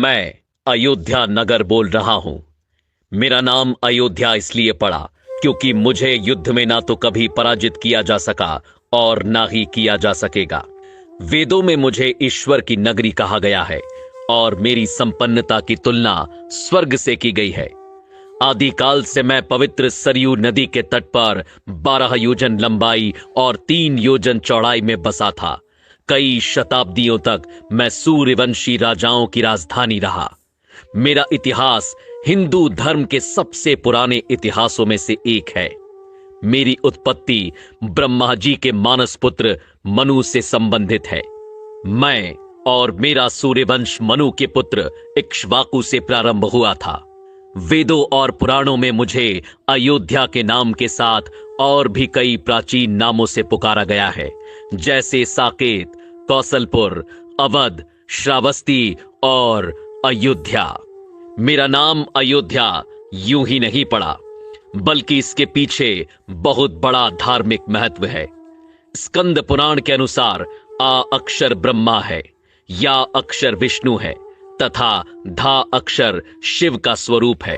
मैं अयोध्या नगर बोल रहा हूं। मेरा नाम अयोध्या इसलिए पड़ा क्योंकि मुझे युद्ध में ना तो कभी पराजित किया जा सका और ना ही किया जा सकेगा। वेदों में मुझे ईश्वर की नगरी कहा गया है और मेरी संपन्नता की तुलना स्वर्ग से की गई है। आदिकाल से मैं पवित्र सरयू नदी के तट पर 12 योजन लंबाई और 3 योजन चौड़ाई में बसा था। कई शताब्दियों तक मैं सूर्यवंशी राजाओं की राजधानी रहा। मेरा इतिहास हिंदू धर्म के सबसे पुराने इतिहासों में से एक है। मेरी उत्पत्ति ब्रह्मा जी के मानस पुत्र मनु से संबंधित है। मैं और मेरा सूर्यवंश मनु के पुत्र इक्ष्वाकु से प्रारंभ हुआ था। वेदों और पुराणों में मुझे अयोध्या के नाम के साथ और भी कई प्राचीन नामों से पुकारा गया है, जैसे साकेत, कौशलपुर, अवध, श्रावस्ती और अयोध्या। मेरा नाम अयोध्या यूं ही नहीं पड़ा, बल्कि इसके पीछे बहुत बड़ा धार्मिक महत्व है। स्कंद पुराण के अनुसार आ अक्षर ब्रह्मा है, या अक्षर विष्णु है तथा धा अक्षर शिव का स्वरूप है।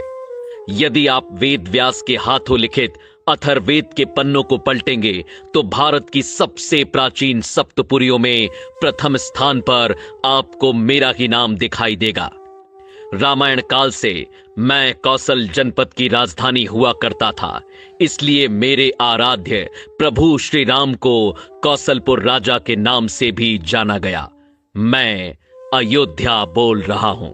यदि आप वेद व्यास के हाथों लिखित अथर्ववेद के पन्नों को पलटेंगे तो भारत की सबसे प्राचीन सप्तपुरियों में प्रथम स्थान पर आपको मेरा ही नाम दिखाई देगा। रामायण काल से मैं कौशल जनपद की राजधानी हुआ करता था, इसलिए मेरे आराध्य प्रभु श्री राम को कौशलपुर राजा के नाम से भी जाना गया। मैं अयोध्या बोल रहा हूं।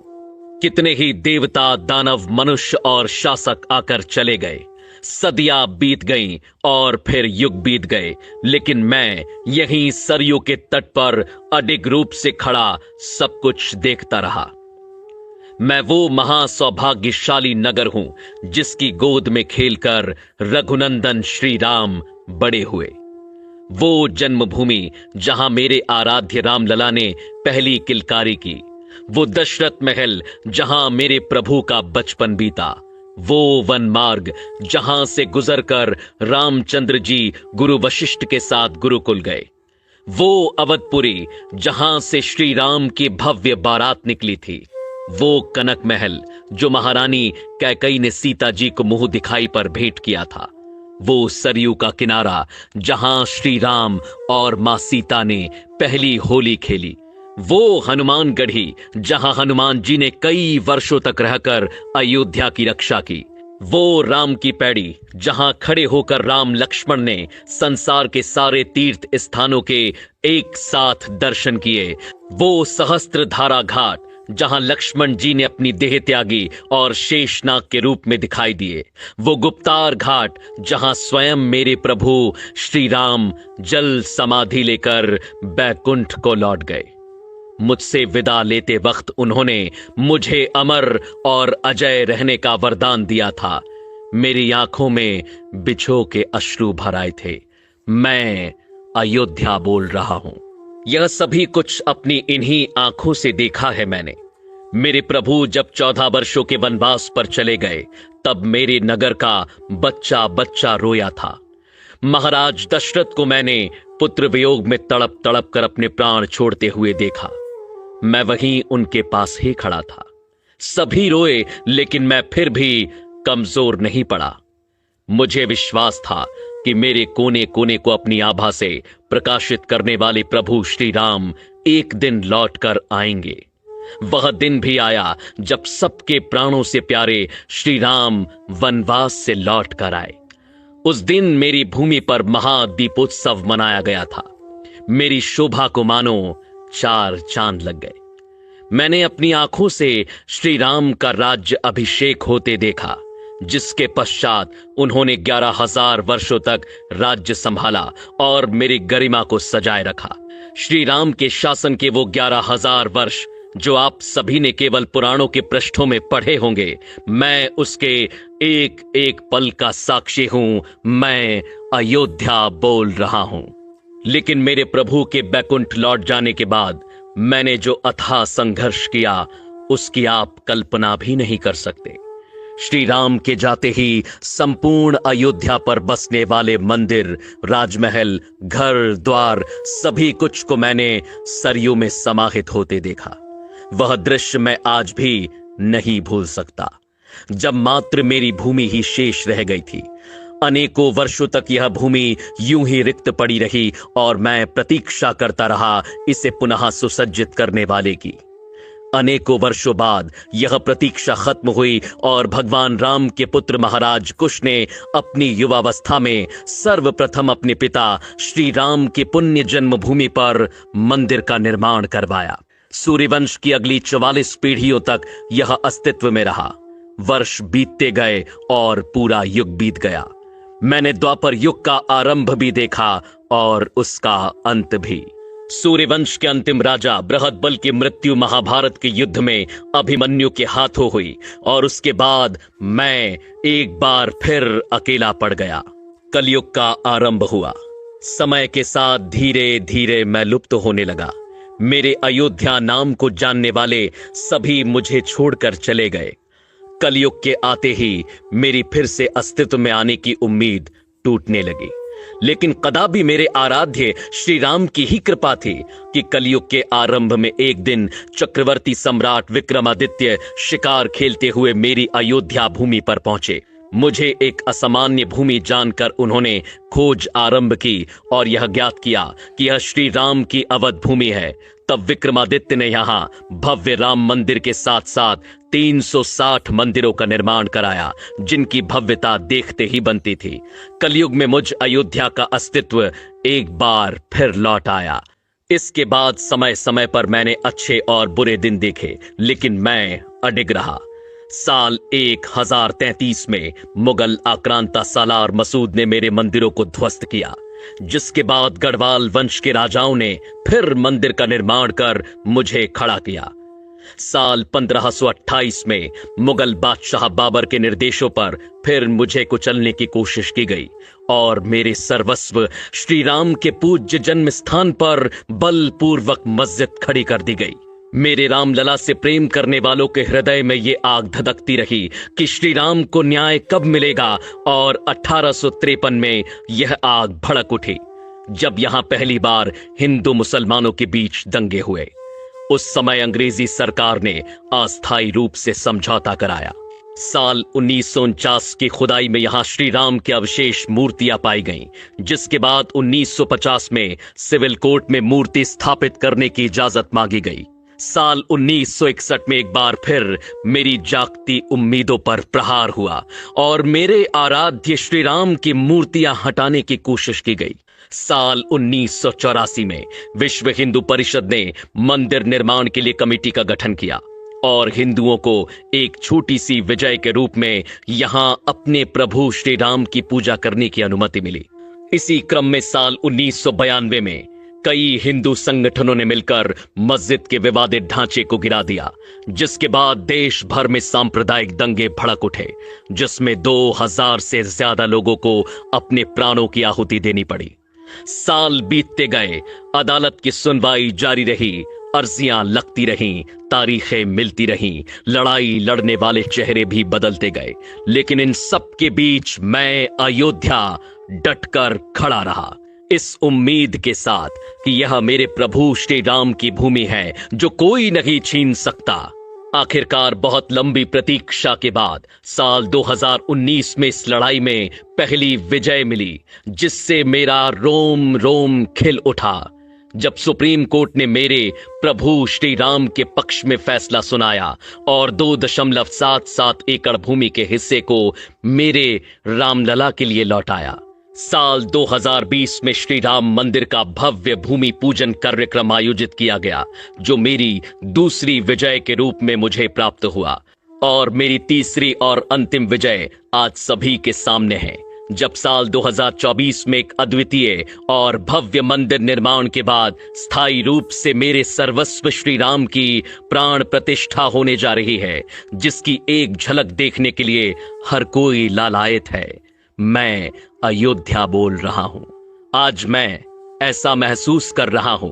कितने ही देवता, दानव, मनुष्य और शासक आकर चले गए, सदियां बीत गईं और फिर युग बीत गए, लेकिन मैं यहीं सरयू के तट पर अडिग रूप से खड़ा सब कुछ देखता रहा। मैं वो महासौभाग्यशाली नगर हूं जिसकी गोद में खेलकर रघुनंदन श्री राम बड़े हुए। वो जन्मभूमि जहां मेरे आराध्य रामलला ने पहली किलकारी की, वो दशरथ महल जहां मेरे प्रभु का बचपन बीता, वो वन मार्ग जहां से गुजरकर रामचंद्र जी गुरु वशिष्ठ के साथ गुरुकुल गए, वो अवधपुरी जहां से श्री राम की भव्य बारात निकली थी, वो कनक महल जो महारानी कैकई ने सीता जी को मुंह दिखाई पर भेंट किया था, वो सरयू का किनारा जहां श्री राम और मां सीता ने पहली होली खेली, वो हनुमान गढ़ी जहां हनुमान जी ने कई वर्षों तक रहकर अयोध्या की रक्षा की, वो राम की पैड़ी जहां खड़े होकर राम लक्ष्मण ने संसार के सारे तीर्थ स्थानों के एक साथ दर्शन किए, वो सहस्त्रधारा घाट जहां लक्ष्मण जी ने अपनी देह त्यागी और शेषनाग के रूप में दिखाई दिए, वो गुप्तार घाट जहां स्वयं मेरे प्रभु श्री राम जल समाधि लेकर बैकुंठ को लौट गए। मुझसे विदा लेते वक्त उन्होंने मुझे अमर और अजय रहने का वरदान दिया था। मेरी आंखों में बिछो के अश्रु भर आए थे। मैं अयोध्या बोल रहा हूं। यह सभी कुछ अपनी इन्हीं आंखों से देखा है मैंने। मेरे प्रभु जब 14 वर्षों के वनवास पर चले गए, तब मेरे नगर का बच्चा बच्चा रोया था। महाराज दशरथ को मैंने पुत्र वियोग में तड़प तड़प कर अपने प्राण छोड़ते हुए देखा। मैं वहीं उनके पास ही खड़ा था। सभी रोए, लेकिन मैं फिर भी कमजोर नहीं पड़ा। मुझे विश्वास था कि मेरे कोने कोने को अपनी आभा से प्रकाशित करने वाले प्रभु श्री राम एक दिन लौट कर आएंगे। वह दिन भी आया जब सबके प्राणों से प्यारे श्री राम वनवास से लौट कर आए। उस दिन मेरी भूमि पर महादीपोत्सव मनाया गया था। मेरी शोभा को मानो 4 चांद लग गए। मैंने अपनी आंखों से श्री राम का राज्य अभिषेक होते देखा, जिसके पश्चात उन्होंने 11,000 वर्षों तक राज्य संभाला और मेरी गरिमा को सजाए रखा। श्री राम के शासन के वो 11,000 वर्ष जो आप सभी ने केवल पुराणों के पृष्ठों में पढ़े होंगे, मैं उसके एक एक पल का साक्षी हूं। मैं अयोध्या बोल रहा हूं। लेकिन मेरे प्रभु के बैकुंठ लौट जाने के बाद मैंने जो अथाह संघर्ष किया, उसकी आप कल्पना भी नहीं कर सकते। श्री राम के जाते ही संपूर्ण अयोध्या पर बसने वाले मंदिर, राजमहल, घर द्वार, सभी कुछ को मैंने सरयू में समाहित होते देखा। वह दृश्य मैं आज भी नहीं भूल सकता, जब मात्र मेरी भूमि ही शेष रह गई थी। अनेकों वर्षों तक यह भूमि यूं ही रिक्त पड़ी रही और मैं प्रतीक्षा करता रहा इसे पुनः सुसज्जित करने वाले की। अनेकों वर्षों बाद यह प्रतीक्षा खत्म हुई और भगवान राम के पुत्र महाराज कुश ने अपनी युवावस्था में सर्वप्रथम अपने पिता श्री राम की पुण्य जन्मभूमि पर मंदिर का निर्माण करवाया। सूर्यवंश की अगली 44 पीढ़ियों तक यह अस्तित्व में रहा। वर्ष बीतते गए और पूरा युग बीत गया। मैंने द्वापर युग का आरंभ भी देखा और उसका अंत भी। सूर्यवंश के अंतिम राजा बृहदबल की मृत्यु महाभारत के युद्ध में अभिमन्यु के हाथों हुई और उसके बाद मैं एक बार फिर अकेला पड़ गया। कलयुग का आरंभ हुआ। समय के साथ धीरे धीरे मैं लुप्त होने लगा। मेरे अयोध्या नाम को जानने वाले सभी मुझे छोड़कर चले गए। कलयुग के आते ही मेरी फिर से अस्तित्व में आने की उम्मीद टूटने लगी। लेकिन कदापि मेरे आराध्य श्री राम की ही कृपा थी कि कलयुग के आरंभ में एक दिन चक्रवर्ती सम्राट विक्रमादित्य शिकार खेलते हुए मेरी अयोध्या भूमि पर पहुंचे। मुझे एक असामान्य भूमि जानकर उन्होंने खोज आरंभ की और यह ज्ञात किया कि यह श्री राम की अवध भूमि है। तब विक्रमादित्य ने यहाँ भव्य राम मंदिर के साथ साथ 360 मंदिरों का निर्माण कराया, जिनकी भव्यता देखते ही बनती थी। कलयुग में मुझ अयोध्या का अस्तित्व एक बार फिर लौट आया। इसके बाद समय समय पर मैंने अच्छे और बुरे दिन देखे, लेकिन मैं अडिग रहा। साल 1033 में मुगल आक्रांता सालार मसूद ने मेरे मंदिरों को ध्वस्त किया, जिसके बाद गढ़वाल वंश के राजाओं ने फिर मंदिर का निर्माण कर मुझे खड़ा किया। साल 1528 में मुगल बादशाह बाबर के निर्देशों पर फिर मुझे कुचलने की कोशिश की गई और मेरे सर्वस्व श्री राम के पूज्य जन्म स्थान पर बलपूर्वक मस्जिद खड़ी कर दी गई। मेरे रामलला से प्रेम करने वालों के हृदय में ये आग धधकती रही कि श्री राम को न्याय कब मिलेगा, और 1853 में यह आग भड़क उठी जब यहां पहली बार हिंदू मुसलमानों के बीच दंगे हुए। उस समय अंग्रेजी सरकार ने अस्थायी रूप से समझौता कराया। साल 1949 की खुदाई में यहां श्री राम के अवशेष मूर्तियां पाई गईं, जिसके बाद 1950 में सिविल कोर्ट में मूर्ति स्थापित करने की इजाजत मांगी गई। साल 1961 में एक बार फिर मेरी जागती उम्मीदों पर प्रहार हुआ और मेरे आराध्य श्री राम की मूर्तियां हटाने की कोशिश की गई। साल 1984 में विश्व हिंदू परिषद ने मंदिर निर्माण के लिए कमेटी का गठन किया और हिंदुओं को एक छोटी सी विजय के रूप में यहां अपने प्रभु श्री राम की पूजा करने की अनुमति मिली। इसी क्रम में साल 1992 में कई हिंदू संगठनों ने मिलकर मस्जिद के विवादित ढांचे को गिरा दिया, जिसके बाद देश भर में सांप्रदायिक दंगे भड़क उठे, जिसमें 2000 से ज्यादा लोगों को अपने प्राणों की आहुति देनी पड़ी। साल बीतते गए, अदालत की सुनवाई जारी रही, अर्जियां लगती रहीं, तारीखें मिलती रहीं, लड़ाई लड़ने वाले चेहरे भी बदलते गए, लेकिन इन सब के बीच मैं अयोध्या डटकर खड़ा रहा, इस उम्मीद के साथ कि यह मेरे प्रभु श्री राम की भूमि है जो कोई नहीं छीन सकता। आखिरकार बहुत लंबी प्रतीक्षा के बाद साल 2019 में इस लड़ाई में पहली विजय मिली, जिससे मेरा रोम रोम खिल उठा जब सुप्रीम कोर्ट ने मेरे प्रभु श्री राम के पक्ष में फैसला सुनाया और 2.77 एकड़ भूमि के हिस्से को मेरे रामलला के लिए लौटाया। साल 2020 में श्री राम मंदिर का भव्य भूमि पूजन कार्यक्रम आयोजित किया गया, जो मेरी दूसरी विजय के रूप में मुझे प्राप्त हुआ, और मेरी तीसरी और अंतिम विजय आज सभी के सामने है, जब साल 2024 में एक अद्वितीय और भव्य मंदिर निर्माण के बाद स्थायी रूप से मेरे सर्वस्व श्री राम की प्राण प्रतिष्ठा होने जा रही है, जिसकी एक झलक देखने के लिए हर कोई लालायत है। मैं अयोध्या बोल रहा हूं। आज मैं ऐसा महसूस कर रहा हूं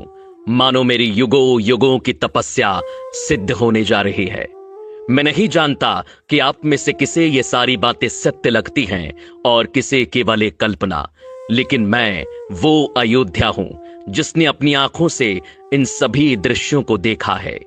मानो मेरी युगों युगों की तपस्या सिद्ध होने जा रही है। मैं नहीं जानता कि आप में से किसे ये सारी बातें सत्य लगती हैं और किसे केवल एक कल्पना, लेकिन मैं वो अयोध्या हूं जिसने अपनी आंखों से इन सभी दृश्यों को देखा है।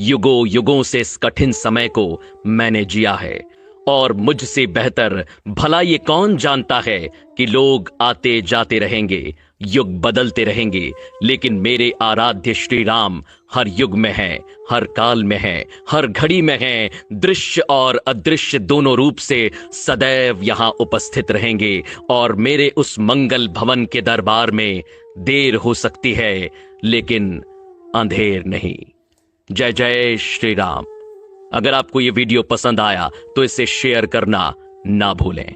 युगों युगों से इस कठिन समय को मैंने जिया है, और मुझसे बेहतर भला ये कौन जानता है कि लोग आते जाते रहेंगे, युग बदलते रहेंगे, लेकिन मेरे आराध्य श्री राम हर युग में है, हर काल में है, हर घड़ी में है, दृश्य और अदृश्य दोनों रूप से सदैव यहां उपस्थित रहेंगे। और मेरे उस मंगल भवन के दरबार में देर हो सकती है, लेकिन अंधेर नहीं। जय जय श्री राम। अगर आपको यह वीडियो पसंद आया तो इसे शेयर करना ना भूलें।